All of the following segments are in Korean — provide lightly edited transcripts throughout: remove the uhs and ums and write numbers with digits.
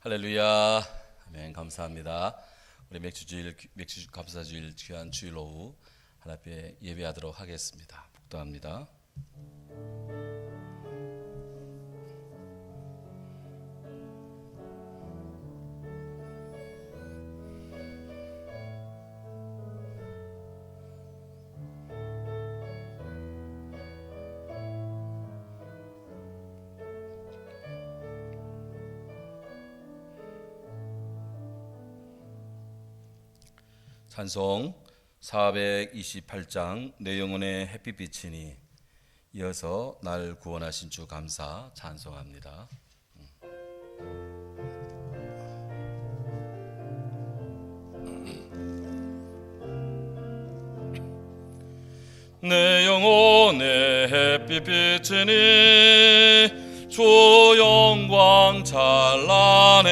할렐루야. 아멘. 감사합니다. 우리 맥주 감사주일 귀한 주일 오후 하나님 앞에 예배하도록 하겠습니다. 복도합니다. 찬송 428장 내 영혼의 햇빛비치니 이어서 날 구원하신 주 감사 찬송합니다. 내 영혼의 햇빛 비치니 주 영광 찬란해.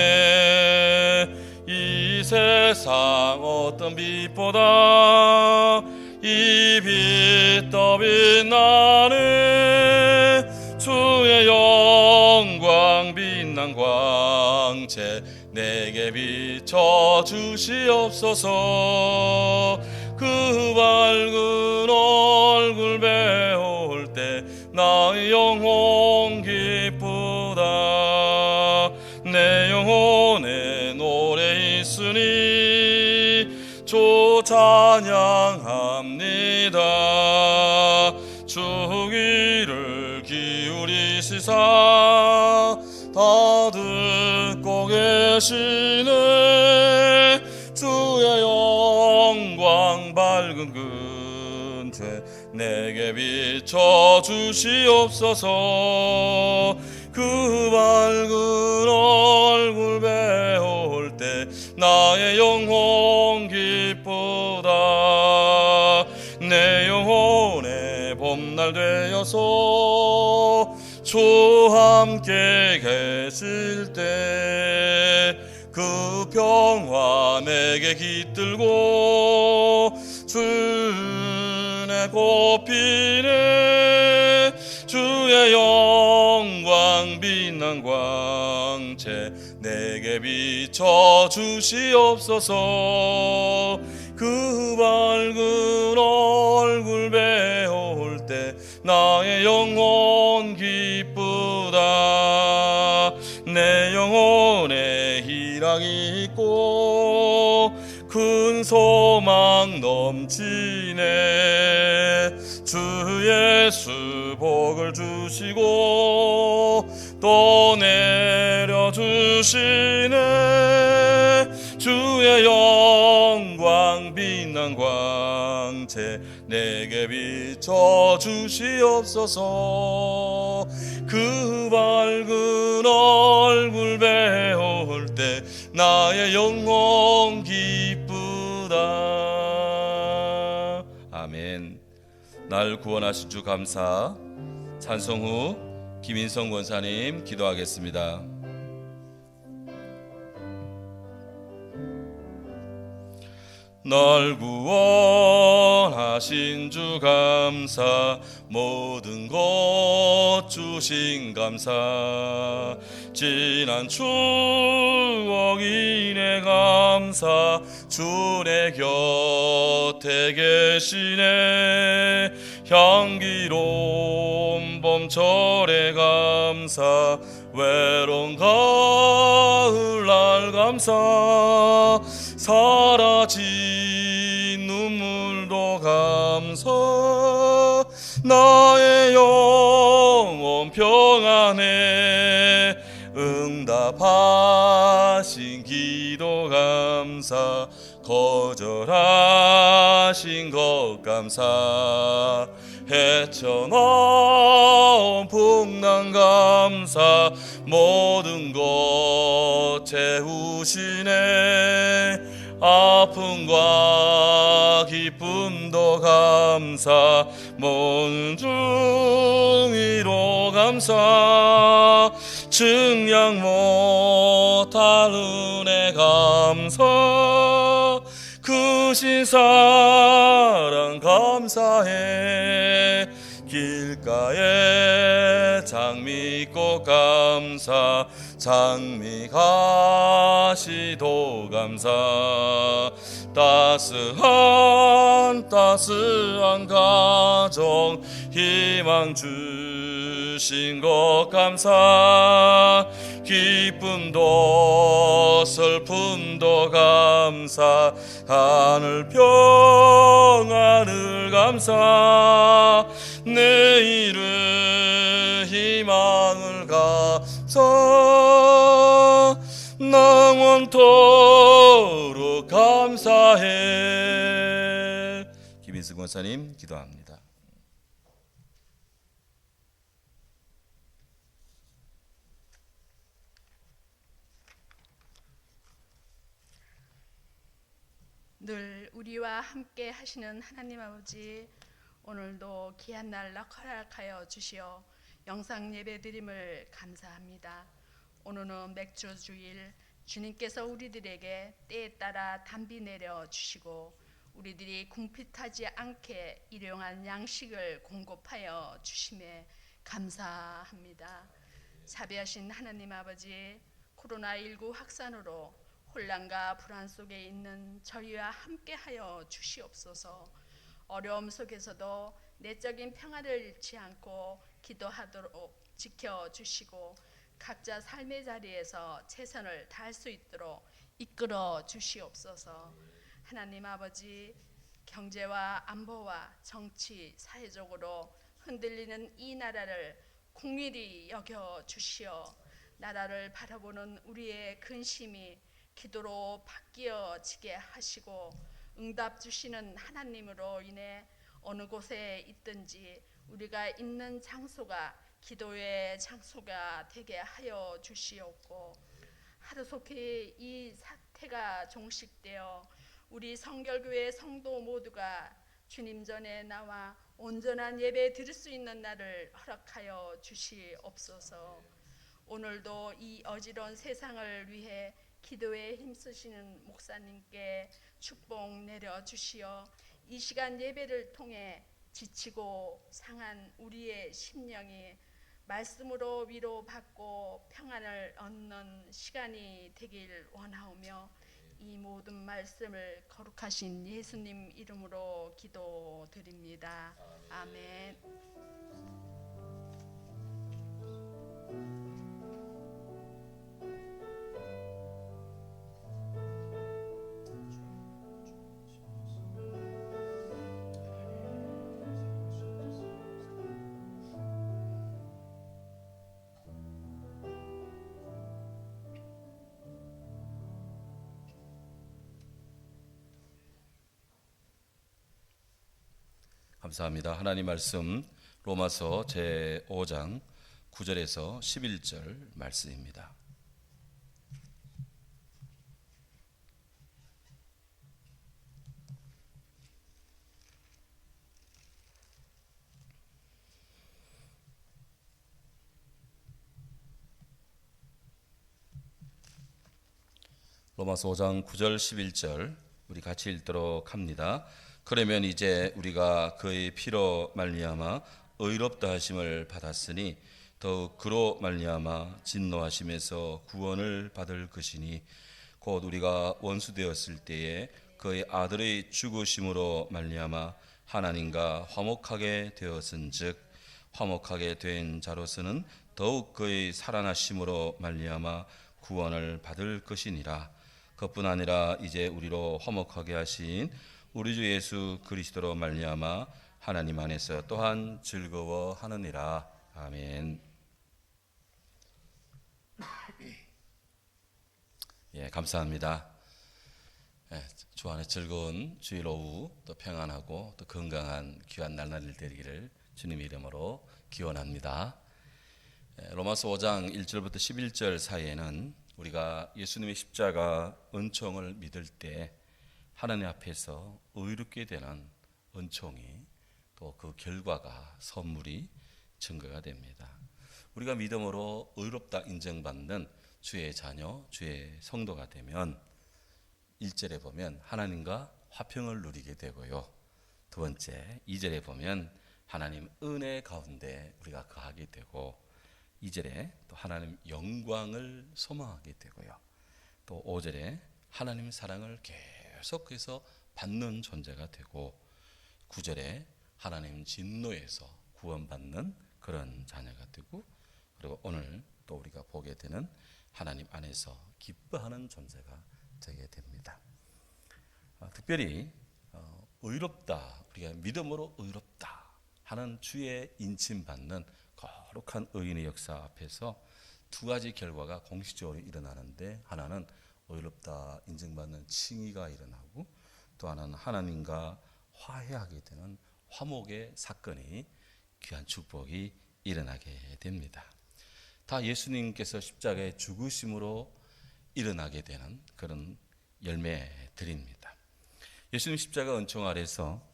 이 세상 어떤 빛보다 이 빛 더 빛나네. 주의 영광 빛난 광채 내게 비춰 주시옵소서. 그 밝은 얼굴 배울 때 나의 영혼 기쁘다. 내 영혼에 노래 있으니 주 찬양합니다. 주 귀를 기울이시사 다 듣고 계시네. 주의 영광 밝은 근처에 내게 비춰 주시옵소서. 그 밝은 얼굴 배울 때 나의 영혼 기쁘다. 내 영혼의 봄날 되어서 주 함께 계실 때 그 평화 내게 깃들고 주내 꽃피네. 주의 영광 빛난 광채 내게 비춰 주시옵소서. 그 밝은 얼굴 배울 때 나의 영혼 기쁘다. 내 영혼에 희락이 있고 큰 소망 넘치네. 주 예수 복을 주시고 또 내려주시네. 주의 영광 빛난 광채 내게 비춰 주시옵소서. 그 밝은 얼굴 배울 때 나의 영혼 기쁘다. 아멘. 날 구원하신 주 감사. 찬송 후 김인성 권사님 기도하겠습니다. 날 구원하신 주 감사. 모든 것 주신 감사. 지난 추억 인해 감사. 주 내 곁에 계시네. 향기로운 봄철에 감사. 외로운 가을날 감사. 사라진 눈물도 감사. 나의 영혼 평안해. 응답하신 기도 감사. 거절하신 것 감사. 헤쳐나온 풍랑 감사. 모든 것 채우시네. 아픔과 기쁨도 감사. 모든 중의로 감사. 증량 못할 은혜 감사. 크신 사랑 감사해. 길가에 장미꽃 감사 장미 가시도 감사 따스한 가정 희망 주신 것 감사 기쁨도 슬픔도 감사 하늘 평안을 감사 내일의 희망을 감사 영원토록 감사해. 김인승 권사님 기도합니다. 늘 우리와 함께 하시는 하나님 아버지, 오늘도 귀한 날 허락하여 주시어 영상 예배 드림을 감사합니다. 오늘은 맥주 주일, 주님께서 우리들에게 때에 따라 단비 내려 주시고 우리들이 궁핍하지 않게 일용할 양식을 공급하여 주심에 감사합니다. 자비하신 하나님 아버지, 코로나19 확산으로 혼란과 불안 속에 있는 저희와 함께하여 주시옵소서. 어려움 속에서도 내적인 평화를 잃지 않고 기도하도록 지켜주시고 각자 삶의 자리에서 최선을 다할 수 있도록 이끌어 주시옵소서. 하나님 아버지, 경제와 안보와 정치, 사회적으로 흔들리는 이 나라를 긍휼히 여겨 주시어 나라를 바라보는 우리의 근심이 기도로 바뀌어지게 하시고 응답 주시는 하나님으로 인해 어느 곳에 있든지 우리가 있는 장소가 기도의 장소가 되게 하여 주시옵고, 하루속히 이 사태가 종식되어 우리 성결교회 성도 모두가 주님 전에 나와 온전한 예배 드릴 수 있는 날을 허락하여 주시옵소서. 오늘도 이 어지러운 세상을 위해 기도에 힘쓰시는 목사님께 축복 내려 주시어 이 시간 예배를 통해 지치고 상한 우리의 심령이 말씀으로 위로받고 평안을 얻는 시간이 되길 원하오며, 이 모든 말씀을 거룩하신 예수님 이름으로 기도드립니다. 아멘. 감사합니다. 하나님 말씀 로마서 제5장 9절에서 11절 말씀입니다. 로마서 5장 9절 11절 우리 같이 읽도록 합니다. 그러면 이제 우리가 그의 피로 말미암아 의롭다 하심을 받았으니 더욱 그로 말미암아 진노하심에서 구원을 받을 것이니 곧 우리가 원수 되었을 때에 그의 아들의 죽으심으로 말미암아 하나님과 화목하게 되었은즉 화목하게 된 자로서는 더욱 그의 살아나심으로 말미암아 구원을 받을 것이니라. 그뿐 아니라 이제 우리로 화목하게 하신 우리 주 예수 그리스도로 말미암아 하나님 안에서 또한 즐거워하느니라. 아멘. 예, 감사합니다. 예, 주 안에 즐거운 주일 오후 또 평안하고 또 건강한 귀한 날날 되기를 주님 이름으로 기원합니다. 예, 로마서 5장 1절부터 11절 사이에는 우리가 예수님의 십자가 은총을 믿을 때 하나님 앞에서 의롭게 되는 은총이 또 그 결과가 선물이 증거가 됩니다. 우리가 믿음으로 의롭다 인정받는 주의 자녀, 주의 성도가 되면 1절에 보면 하나님과 화평을 누리게 되고요. 두 번째 2절에 보면 하나님 은혜 가운데 우리가 거하게 되고 2절에 또 하나님 영광을 소망하게 되고요. 또 5절에 하나님 사랑을 계속해서 받는 존재가 되고 9절에 하나님 진노에서 구원받는 그런 자녀가 되고 그리고 오늘 또 우리가 보게 되는 하나님 안에서 기뻐하는 존재가 되게 됩니다. 특별히 의롭다, 우리가 믿음으로 의롭다 하는 주의 인침받는 거룩한 의인의 역사 앞에서 두 가지 결과가 공식적으로 일어나는데 하나는 의롭다 인정받는 칭의가 일어나고 또 하나는 하나님과 화해하게 되는 화목의 사건이 귀한 축복이 일어나게 됩니다. 다 예수님께서 십자가에 죽으심으로 일어나게 되는 그런 열매들입니다. 예수님 십자가 은총 아래서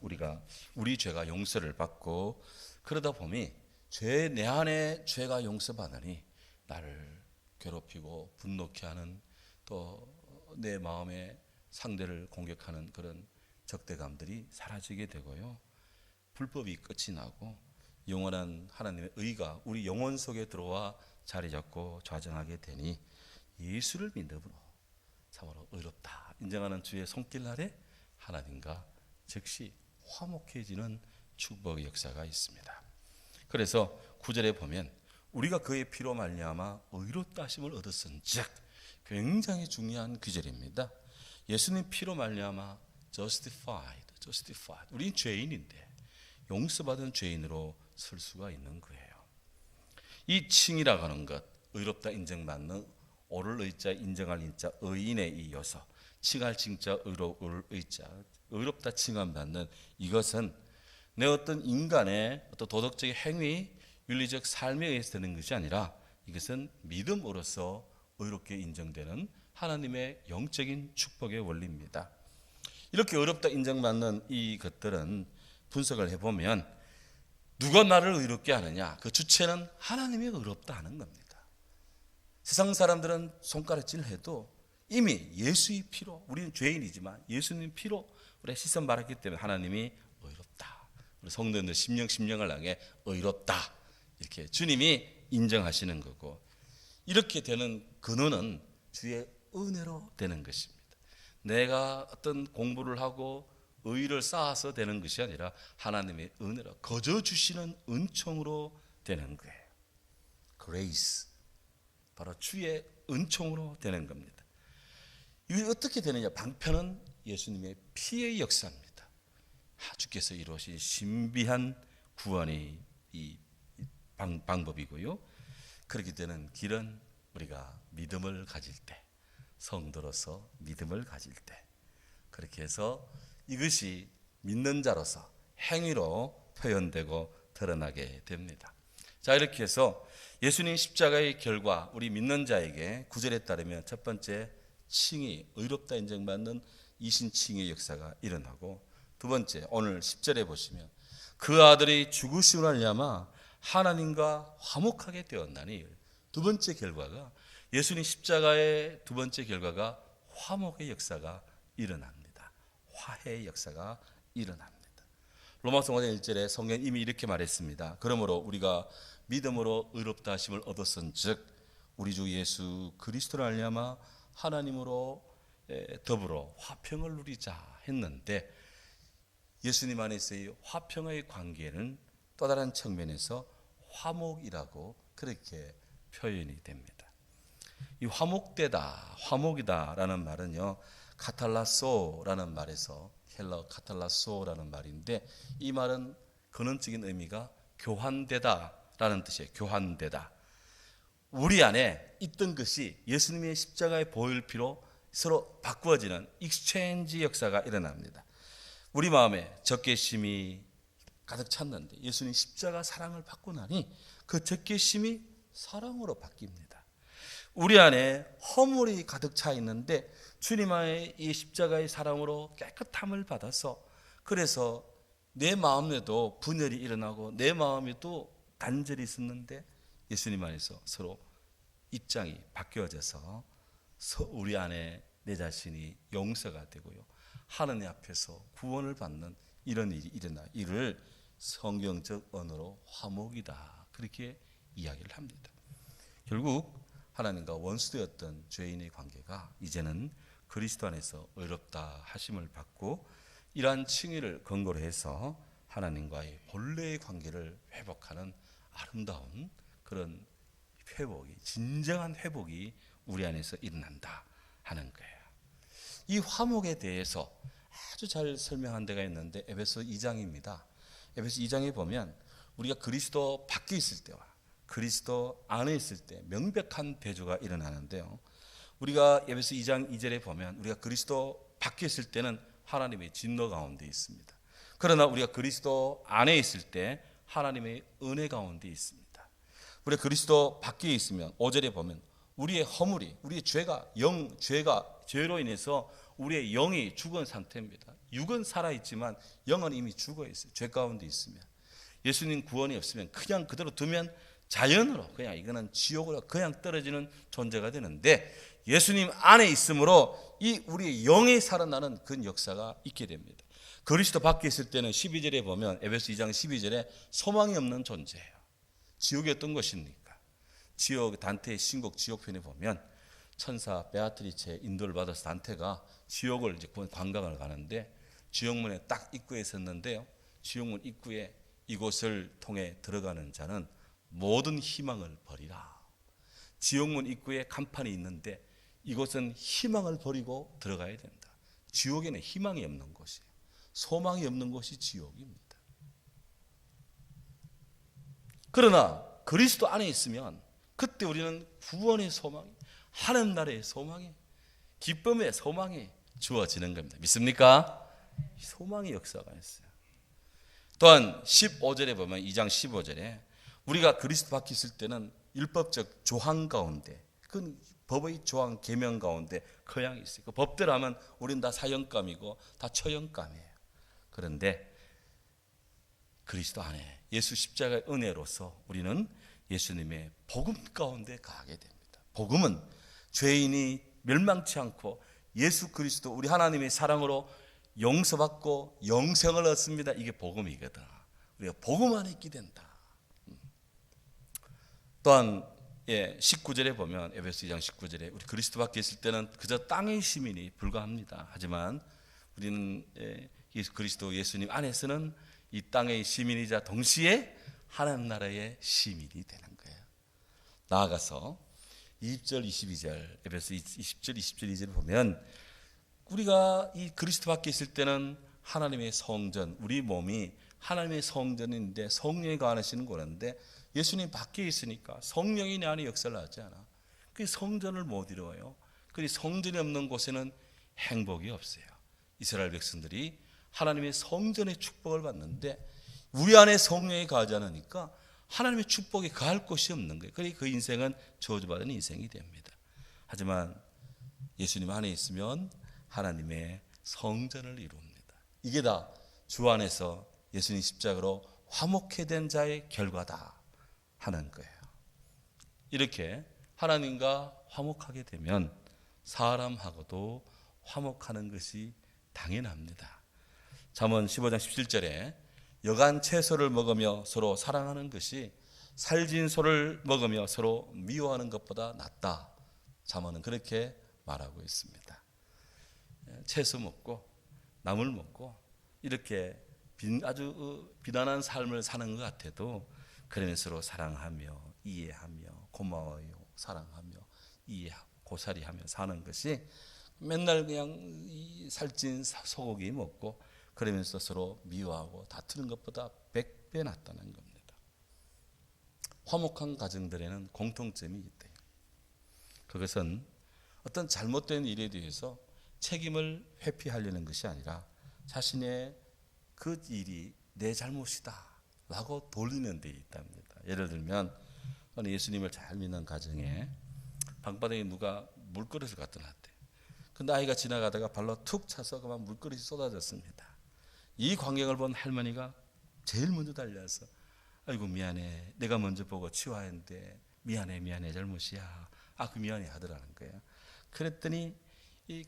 우리 죄가 용서를 받고 그러다 보니 내 안에 죄가 용서받으니 나를 괴롭히고 분노케 하는 또 내 마음에 상대를 공격하는 그런 적대감들이 사라지게 되고요. 불법이 끝이 나고 영원한 하나님의 의가 우리 영혼 속에 들어와 자리 잡고 좌정하게 되니 예수를 믿음으로 참으로 의롭다 인정하는 주의 손길 아래 하나님과 즉시 화목해지는 축복의 역사가 있습니다. 그래서 9절에 보면 우리가 그의 피로 말미암아 의롭다 하심을 얻었은즉 굉장히 중요한 구절입니다. 예수님 피로 말미암아 justified. 우리는 죄인인데 용서받은 죄인으로 설 수가 있는 거예요. 이 칭이라고 하는 것, 의롭다 인정받는 오를 의자 인정할 인자 의인의 이 요소, 칭할 칭자 의로울 의자 의롭다 칭함받는 이것은 내 어떤 인간의 어떤 도덕적인 행위, 윤리적 삶에 의해서 되는 것이 아니라 이것은 믿음으로써 의롭게 인정되는 하나님의 영적인 축복의 원리입니다. 이렇게 의롭다 인정받는 이 것들은 분석을 해보면 누가 나를 의롭게 하느냐? 그 주체는 하나님이 의롭다 하는 겁니다. 세상 사람들은 손가락질 해도 이미 예수의 피로, 우리는 죄인이지만 예수님 피로 우리가 씻음 받았기 때문에 하나님이 의롭다. 우리 성도님들 심령을 향해 의롭다. 이렇게 주님이 인정하시는 거고 이렇게 되는 근원은 주의 은혜로 되는 것입니다. 내가 어떤 공부를 하고 의를 쌓아서 되는 것이 아니라 하나님의 은혜로 거저 주시는 은총으로 되는 거예요. Grace. 바로 주의 은총으로 되는 겁니다. 이게 어떻게 되느냐? 방편은 예수님의 피의 역사입니다. 주께서 이루신 신비한 구원의 이 방법이고요. 그렇게 되는 길은 우리가 믿음을 가질 때, 성도로서 믿음을 가질 때, 그렇게 해서 이것이 믿는 자로서 행위로 표현되고 드러나게 됩니다. 자, 이렇게 해서 예수님 십자가의 결과 우리 믿는 자에게 9절에 따르면 첫 번째 칭의, 의롭다 인정받는 이신칭의 역사가 일어나고 두 번째 오늘 10절에 보시면 그 아들이 죽으심으로 말미암아 하나님과 화목하게 되었나니 두 번째 결과가 예수님 십자가의 두 번째 결과가 화목의 역사가 일어납니다. 화해의 역사가 일어납니다. 로마서 5장 1절에 성경 이미 이렇게 말했습니다. 그러므로 우리가 믿음으로 의롭다 하심을 얻었은즉 우리 주 예수 그리스도를 말미암아 하나님으로 더불어 화평을 누리자 했는데 예수님 안에서의 화평의 관계는 또 다른 측면에서 화목이라고 그렇게 표현이 됩니다. 이 화목되다, 화목이다라는 말은요, 카탈라소라는 말에서 헬러 카탈라소라는 말인데 이 말은 근원적인 의미가 교환되다라는 뜻이에요. 교환되다. 우리 안에 있던 것이 예수님의 십자가의 보혈 피로 서로 바꾸어지는 익스체인지 역사가 일어납니다. 우리 마음에 적개심이 가득 찼는데 예수님 십자가 사랑을 받고 나니 그 적개심이 사랑으로 바뀝니다. 우리 안에 허물이 가득 차 있는데 주님의 이 십자가의 사랑으로 깨끗함을 받아서 그래서 내 마음에도 분열이 일어나고 내 마음에도 단절이 있었는데 예수님 안에서 서로 입장이 바뀌어져서 우리 안에 내 자신이 용서가 되고요. 하느님 앞에서 구원을 받는 이런 일이 일어나 이를 성경적 언어로 화목이다. 그렇게 이야기를 합니다. 결국 하나님과 원수되었던 죄인의 관계가 이제는 그리스도 안에서 의롭다 하심을 받고 이러한 칭의를 근거로 해서 하나님과의 본래의 관계를 회복하는 아름다운 그런 회복이, 진정한 회복이 우리 안에서 일어난다 하는 거예요. 이 화목에 대해서 아주 잘 설명한 데가 있는데 에베소 2장입니다. 에베소 2장에 보면 우리가 그리스도 밖에 있을 때와 그리스도 안에 있을 때 명백한 대조가 일어나는데요. 우리가 에베소 2장 2절에 보면 우리가 그리스도 밖에 있을 때는 하나님의 진노 가운데 있습니다. 그러나 우리가 그리스도 안에 있을 때 하나님의 은혜 가운데 있습니다. 우리가 그리스도 밖에 있으면 5절에 보면 우리의 허물이, 우리의 죄로 인해서 우리의 영이 죽은 상태입니다. 육은 살아있지만 영은 이미 죽어 있어요. 죄 가운데 있으면. 예수님 구원이 없으면 그냥 그대로 두면 자연으로 그냥 이거는 지옥으로 그냥 떨어지는 존재가 되는데 예수님 안에 있으므로 이 우리의 영이 살아나는 그 역사가 있게 됩니다. 그리스도 밖에 있을 때는 12절에 보면 에베소 2장 12절에 소망이 없는 존재예요. 지옥이 어떤 것입니까? 지옥, 단테의 신곡 지옥편에 보면 천사 베아트리체의 인도를 받아서 단테가 지옥을 이제 관광을 가는데 지옥문에 딱 입구에 섰는데요. 지옥문 입구에 이곳을 통해 들어가는 자는 모든 희망을 버리라. 지옥문 입구에 간판이 있는데 이곳은 희망을 버리고 들어가야 된다. 지옥에는 희망이 없는 곳이에요. 소망이 없는 곳이 지옥입니다. 그러나 그리스도 안에 있으면 그때 우리는 구원의 소망이, 하나님 나라의 소망이, 기쁨의 소망이 주어지는 겁니다. 믿습니까? 소망의 역사가 있어요. 또한 15절에 보면 2장 15절에 우리가 그리스도 밖에 있을 때는 율법적 조항 가운데, 그 법의 조항 계명 가운데 거양이 있어요. 그 법대로 하면 우리는 다 사형감이고 다 처형감이에요. 그런데 그리스도 안에 예수 십자가의 은혜로서 우리는 예수님의 복음 가운데 가게 됩니다. 복음은 죄인이 멸망치 않고 예수 그리스도 우리 하나님의 사랑으로 용서받고 영생을 얻습니다. 이게 복음이거든. 우리가 복음 안에 있게 된다. 또한 19절에 보면 에베소 2장 19절에 우리 그리스도 밖에 있을 때는 그저 땅의 시민이 불과합니다. 하지만 우리는 예수 그리스도 예수님 안에서는 이 땅의 시민이자 동시에 하나님 나라의 시민이 되는 거예요. 나아가서 20절 22절 에베소 20절 20절 2절을 보면 우리가 이 그리스도 밖에 있을 때는 하나님의 성전, 우리 몸이 하나님의 성전인데 성령이 거하시는 곳인데 예수님 밖에 있으니까 성령이 내 안에 역사를 하지 않아. 그 성전을 못 이루어요. 그 성전이 없는 곳에는 행복이 없어요. 이스라엘 백성들이 하나님의 성전의 축복을 받는데 우리 안에 성령이 거하지 않으니까 하나님의 축복이 거할 곳이 없는 거예요. 그러니 그 인생은 저주받은 인생이 됩니다. 하지만 예수님 안에 있으면 하나님의 성전을 이룹니다. 이게 다 주 안에서 예수님 십자가로 화목해 된 자의 결과다 하는 거예요. 이렇게 하나님과 화목하게 되면 사람하고도 화목하는 것이 당연합니다. 잠언 15장 17절에 여간 채소를 먹으며 서로 사랑하는 것이 살진 소를 먹으며 서로 미워하는 것보다 낫다. 잠언은 그렇게 말하고 있습니다. 채소 먹고 나물 먹고 이렇게 아주 비난한 삶을 사는 것 같아도 그러면서 서로 사랑하며 이해하며 고마워요 사랑하며 이해하고 고사리하며 사는 것이 맨날 그냥 살찐 소고기 먹고 그러면서 서로 미워하고 다투는 것보다 100배 낫다는 겁니다. 화목한 가정들에는 공통점이 있대요. 그것은 어떤 잘못된 일에 대해서 책임을 회피하려는 것이 아니라 자신의 그 일이 내 잘못이다 라고 돌리는 데 있답니다. 예를 들면 예수님을 잘 믿는 가정에 방바닥에 누가 물그릇을 갖다 놨대. 근데 아이가 지나가다가 발로 툭 차서 그만 물그릇이 쏟아졌습니다. 이 광경을 본 할머니가 제일 먼저 달려서 아이고 미안해 내가 먼저 보고 치워했는데 미안해 잘못이야. 그 미안해 하더라는 거예요. 그랬더니 이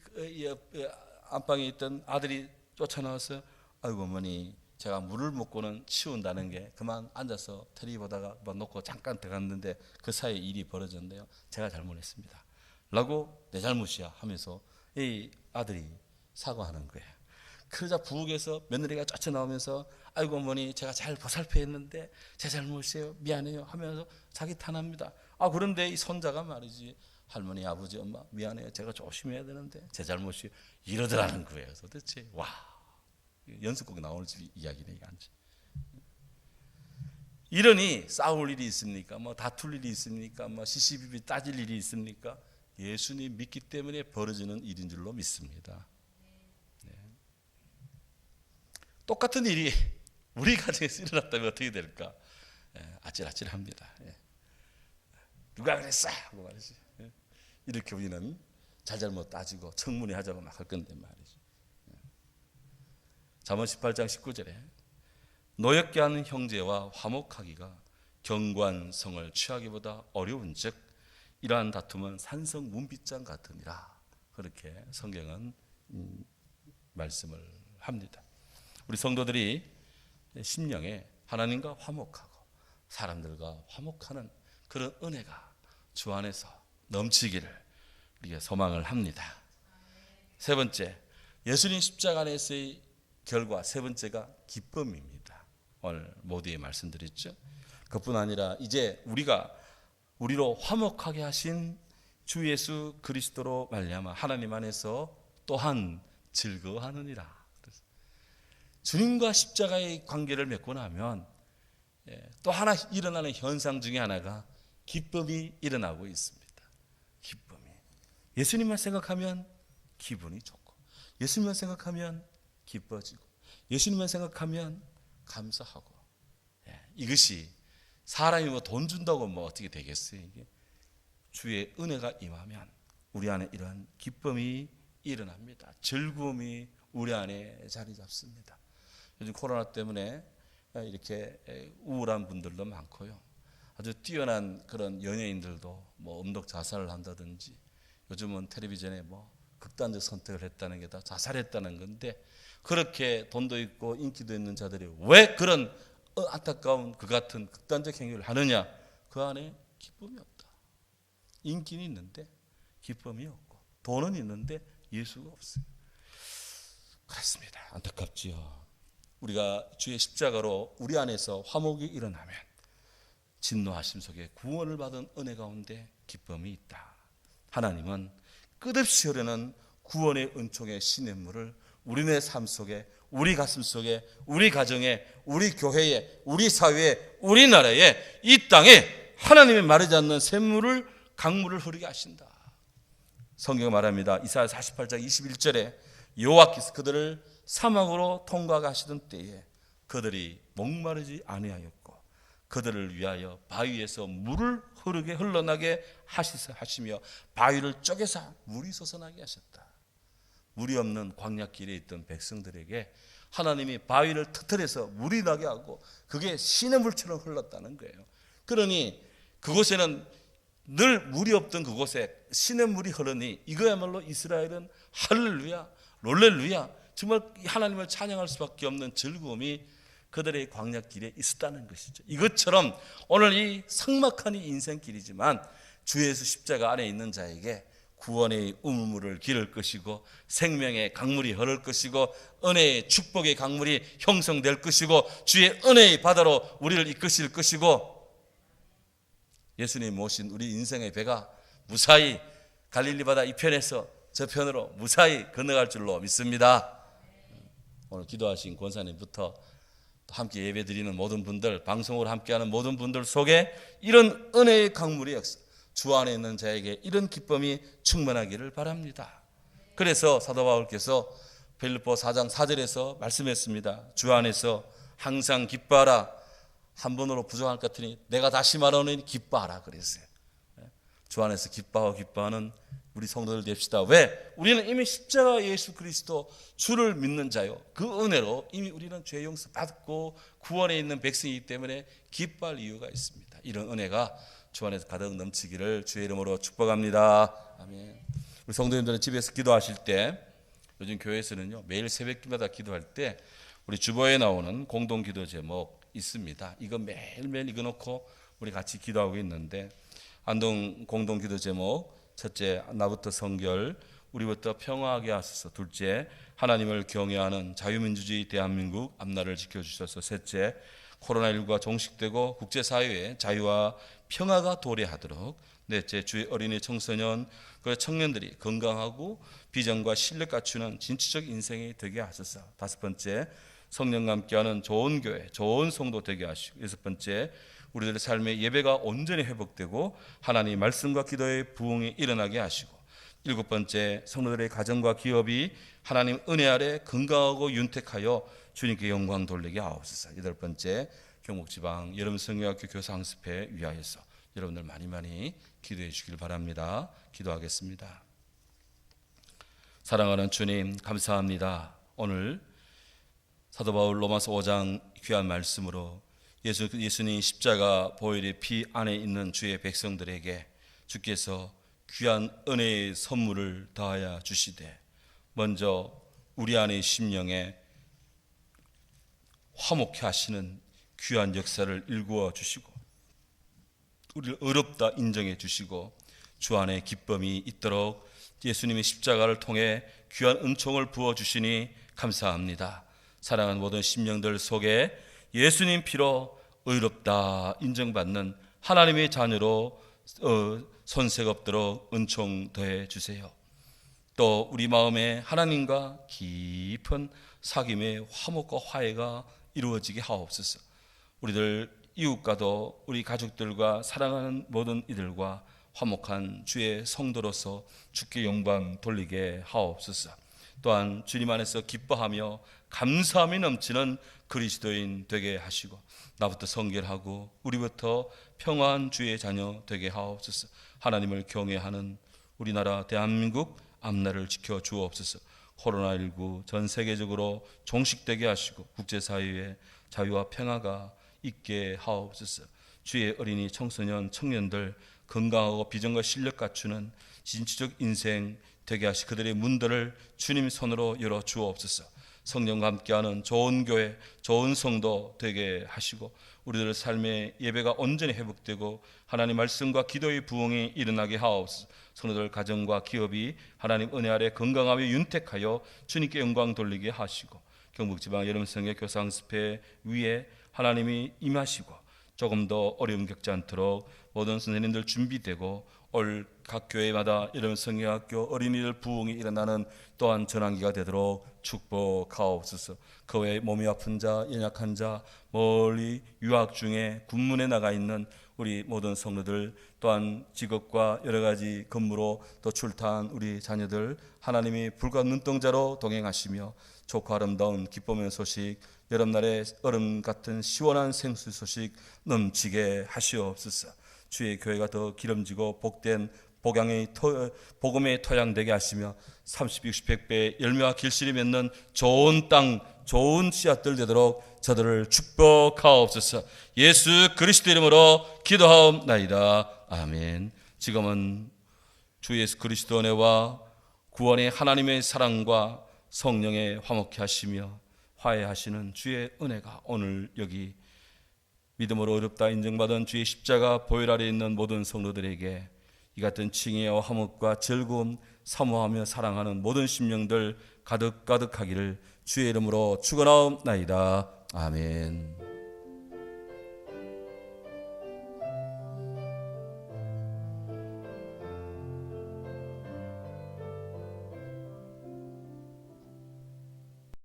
안방에 있던 아들이 쫓아나와서 아이고 어머니 제가 물을 먹고는 치운다는 게 그만 앉아서 텔레비 보다가 뭐 놓고 잠깐 들어갔는데 그 사이에 일이 벌어졌는데요. 제가 잘못했습니다. 라고 내 잘못이야 하면서 이 아들이 사과하는 거예요. 그러자 부엌에서 며느리가 쫓아나오면서 아이고 어머니 제가 잘 보살펴 했는데 제 잘못이에요. 미안해요 하면서 자기 탄합니다. 그런데 이 손자가 말이지 할머니 아버지 엄마 미안해요. 제가 조심해야 되는데 제 잘못이 이러더라는 거예요. 도대체 와 연습곡 나오는 집 이야기네 이게 아니지. 이러니 싸울 일이 있습니까? 뭐 다툴 일이 있습니까? 뭐 시시비비 따질 일이 있습니까? 예수님 믿기 때문에 벌어지는 일인 줄로 믿습니다. 네. 똑같은 일이 우리 가정에서 일어났다면 어떻게 될까? 아찔아찔합니다. 누가 그랬어? 하고 말이지. 이렇게 우리는 잘잘못 따지고 청문회하자고 막 할 건데 말이지. 잠언 18장 19절에 노엽게 하는 형제와 화목하기가 경관성을 취하기보다 어려운즉 이러한 다툼은 산성 문빗장 같으니라. 그렇게 성경은 말씀을 합니다. 우리 성도들이 심령에 하나님과 화목하고 사람들과 화목하는 그런 은혜가 주 안에서 넘치기를 우리가 소망을 합니다. 세 번째, 예수님 십자가 안에서의 결과 세 번째가 기쁨입니다. 오늘 모두에 말씀드렸죠. 그뿐 아니라 이제 우리로 화목하게 하신 주 예수 그리스도로 말미암아 하나님 안에서 또한 즐거워하느니라. 주님과 십자가의 관계를 맺고 나면 또 하나 일어나는 현상 중에 하나가 기쁨이 일어나고 있습니다. 기쁨이. 예수님만 생각하면 기분이 좋고, 예수님만 생각하면 기뻐지고, 예수님만 생각하면 감사하고. 이것이 사람이 뭐 돈 준다고 뭐 어떻게 되겠어요? 이게 주의 은혜가 임하면 우리 안에 이러한 기쁨이 일어납니다. 즐거움이 우리 안에 자리 잡습니다. 요즘 코로나 때문에 이렇게 우울한 분들도 많고요. 아주 뛰어난 그런 연예인들도 뭐 음독 자살을 한다든지 요즘은 텔레비전에 뭐 극단적 선택을 했다는 게 다 자살했다는 건데 그렇게 돈도 있고 인기도 있는 자들이 왜 그런 안타까운 그 같은 극단적 행위를 하느냐? 그 안에 기쁨이 없다. 인기는 있는데 기쁨이 없고 돈은 있는데 예수가 없어요. 그렇습니다. 안타깝지요. 우리가 주의 십자가로 우리 안에서 화목이 일어나면 진노하심 속에 구원을 받은 은혜 가운데 기쁨이 있다. 하나님은 끝없이 흐르는 구원의 은총의 시냇물을 우리네 삶 속에, 우리 가슴 속에, 우리 가정에, 우리 교회에, 우리 사회에, 우리나라에, 이 땅에 하나님의 마르지 않는 샘물을 강물을 흐르게 하신다. 성경 말합니다. 이사야 48장 21절에 여호와께서 그들을 사막으로 통과하게 하시던 때에 그들이 목마르지 아니하였고 그들을 위하여 바위에서 물을 흐르게 흘러나게 하시며 바위를 쪼개서 물이 솟아나게 하셨다. 물이 없는 광야길에 있던 백성들에게 하나님이 바위를 터뜨려서 물이 나게 하고 그게 시냇물처럼 흘렀다는 거예요. 그러니 그곳에는 늘 물이 없던 그곳에 시냇물이 흐르니 이거야말로 이스라엘은 할렐루야, 롤렐루야, 정말 하나님을 찬양할 수밖에 없는 즐거움이 그들의 광야길에 있었다는 것이죠. 이것처럼 오늘 이 삭막한 이 인생길이지만 주 예수 십자가 안에 있는 자에게 구원의 우물물을 기를 것이고 생명의 강물이 흐를 것이고 은혜의 축복의 강물이 형성될 것이고 주의 은혜의 바다로 우리를 이끄실 것이고 예수님 모신 우리 인생의 배가 무사히 갈릴리 바다 이편에서 저편으로 무사히 건너갈 줄로 믿습니다. 오늘 기도하신 권사님부터 함께 예배드리는 모든 분들, 방송으로 함께하는 모든 분들 속에 이런 은혜의 강물의 역사, 주 안에 있는 자에게 이런 기쁨이 충만하기를 바랍니다. 그래서 사도 바울께서 빌립보 4장 4절에서 말씀했습니다. 주 안에서 항상 기뻐하라. 한 번으로 부족할 것 같으니 내가 다시 말하노니 기뻐하라 그랬어요. 주 안에서 기뻐하는 우리 성도들 됩시다. 왜? 우리는 이미 십자가 예수 그리스도 주를 믿는 자요. 그 은혜로 이미 우리는 죄 용서 받고 구원에 있는 백성이기 때문에 기뻐할 이유가 있습니다. 이런 은혜가 주 안에서 가득 넘치기를 주의 이름으로 축복합니다. 아멘. 우리 성도님들은 집에서 기도하실 때 요즘 교회에서는요 매일 새벽기마다 기도할 때 우리 주보에 나오는 공동기도 제목 있습니다. 이거 매일매일 이거 놓고 우리 같이 기도하고 있는데, 안동 공동기도 제목 첫째, 나부터 성결, 우리부터 평화하게 하소서. 둘째, 하나님을 경외하는 자유민주주의 대한민국 앞날을 지켜주셔서. 셋째, 코로나19가 종식되고 국제사회의 자유와 평화가 도래하도록. 넷째, 주의 어린이 청소년 그 청년들이 건강하고 비전과 실력 갖추는 진취적 인생이 되게 하소서. 다섯 번째, 성령과 함께하는 좋은 교회, 좋은 성도 되게 하시고. 여섯 번째, 우리들의 삶의 예배가 온전히 회복되고 하나님 말씀과 기도의 부흥이 일어나게 하시고. 일곱 번째, 성도들의 가정과 기업이 하나님 은혜 아래 건강하고 윤택하여 주님께 영광 돌리게 하옵소서. 여덟 번째, 경북지방 여름성경학교 교사학습회 위하여서 여러분들 많이 기도해 주시길 바랍니다. 기도하겠습니다. 사랑하는 주님, 감사합니다. 오늘 사도 바울 로마서 5장 귀한 말씀으로 예수님 십자가 보혈의 피 안에 있는 주의 백성들에게 주께서 귀한 은혜의 선물을 더하여 주시되, 먼저 우리 안의 심령에 화목해 하시는 귀한 역사를 일구어 주시고, 우리를 의롭다 인정해 주시고, 주 안에 기쁨이 있도록 예수님의 십자가를 통해 귀한 은총을 부어 주시니 감사합니다. 사랑하는 모든 심령들 속에 예수님 피로 의롭다 인정받는 하나님의 자녀로 손색 없도록 은총 더해 주세요. 또 우리 마음에 하나님과 깊은 사귐의 화목과 화해가 이루어지게 하옵소서. 우리들 이웃과도 우리 가족들과 사랑하는 모든 이들과 화목한 주의 성도로서 주께 영광 돌리게 하옵소서. 또한 주님 안에서 기뻐하며 감사함이 넘치는 그리스도인 되게 하시고, 나부터 성결하고 우리부터 평화한 주의 자녀 되게 하옵소서. 하나님을 경외하는 우리나라 대한민국 앞날을 지켜 주옵소서. 코로나19 전 세계적으로 종식되게 하시고 국제사회의 자유와 평화가 있게 하옵소서. 주의 어린이 청소년 청년들 건강하고 비전과 실력 갖추는 진취적 인생 되게 하시, 그들의 문들을 주님 손으로 열어 주옵소서. 성령과 함께하는 좋은 교회, 좋은 성도 되게 하시고, 우리들 삶의 예배가 온전히 회복되고 하나님 말씀과 기도의 부흥이 일어나게 하옵소서. 성도들 가정과 기업이 하나님 은혜 아래 건강하며 윤택하여 주님께 영광 돌리게 하시고, 경북지방 여름성경 교사학습회 위에 하나님이 임하시고, 조금 더 어려움 겪지 않도록 모든 선생님들 준비되고, 올 각 교회마다 여름성경학교 어린이들 부흥이 일어나는 또한 전환기가 되도록 축복하옵소서. 그 외에 몸이 아픈 자, 연약한 자, 멀리 유학 중에 군문에 나가 있는 우리 모든 성도들, 또한 직업과 여러 가지 근무로 또 출타한 우리 자녀들, 하나님이 불과 눈동자로 동행하시며 좋고 아름다운 기쁨의 소식, 여름날의 얼음 같은 시원한 생수 소식 넘치게 하시옵소서. 주의 교회가 더 기름지고 복된 복음의 토양 되게 하시며 30, 60, 100배의 열매와 길실이 맺는 좋은 땅, 좋은 씨앗들 되도록 저들을 축복하옵소서. 예수 그리스도 이름으로 기도하옵나이다. 아멘. 지금은 주 예수 그리스도 은혜와 구원의 하나님의 사랑과 성령의 화목케 하시며 화해하시는 주의 은혜가 오늘 여기 믿음으로 어렵다 인정받은 주의 십자가 보혈 아래 있는 모든 성도들에게 이 같은 칭의와 화목과 즐거움, 사모하며 사랑하는 모든 심령들 가득가득하기를 주의 이름으로 축원하옵나이다. 아멘.